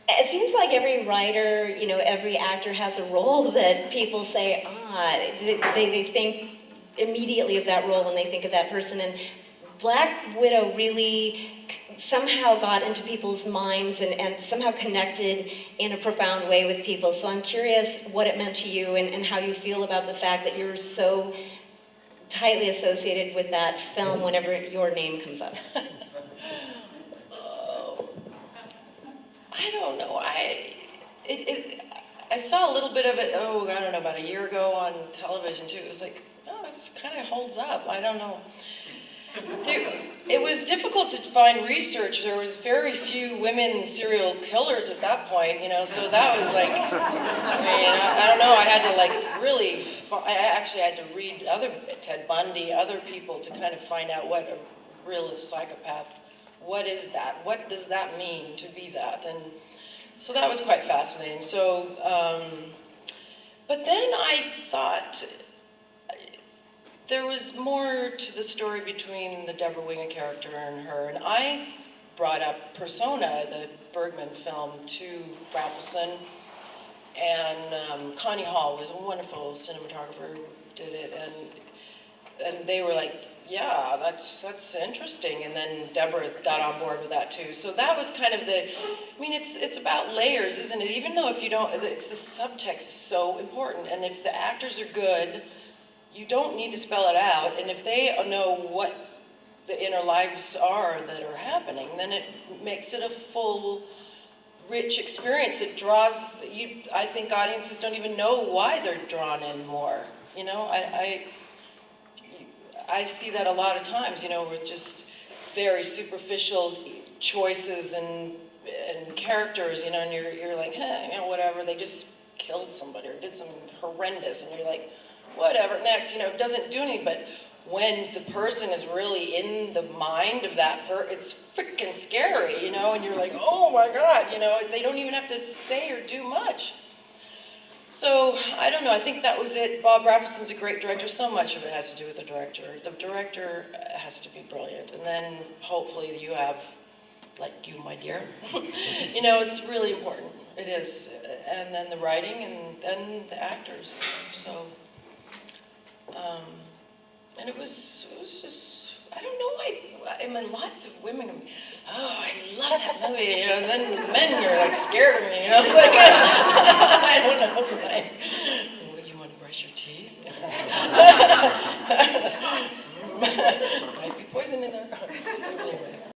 It seems like every writer, every actor has a role that people say, they think immediately of that role when they think of that person. And Black Widow really somehow got into people's minds and somehow connected in a profound way with people. So I'm curious what it meant to you and how you feel about the fact that you're so tightly associated with that film whenever your name comes up. I don't know. I saw a little bit of it, I don't know, about a year ago on television too. It was like, oh, this kind of holds up. I don't know. It was difficult to find research. There was very few women serial killers at that point, so that was like, I don't know, I had to like really, I actually had to read Ted Bundy, other people to kind of find out what a real psychopath, what is that? What does that mean to be that? And so that was quite fascinating. So, but then I thought, there was more to the story between the Debra Winger character and her, and I brought up Persona, the Bergman film, to Rafelson, and Connie Hall was a wonderful cinematographer who did it, and they were like, yeah, that's interesting, and then Debra got on board with that too. So that was kind of it's about layers, isn't it? Even though if you don't, it's the subtext is so important, and if the actors are good, you don't need to spell it out, and if they know what the inner lives are that are happening, then it makes it a full, rich experience. It draws, I think audiences don't even know why they're drawn in more. I see that a lot of times, with just very superficial choices and characters, and you're like, whatever, they just killed somebody or did something horrendous, and you're like, whatever, next, it doesn't do anything. But when the person is really in the mind of that it's freaking scary, and you're like, oh my God, they don't even have to say or do much. So, I don't know, I think that was it. Bob Rafelson's a great director. So much of it has to do with the director. The director has to be brilliant. And then, hopefully, you have, like you, my dear. It's really important. It is. And then the writing, and then the actors. So... and it was just, I don't know, lots of women, I love that movie, and then men are like scared of me, it's like, I don't know, like, you want to brush your teeth? Might be poison in there. Anyway.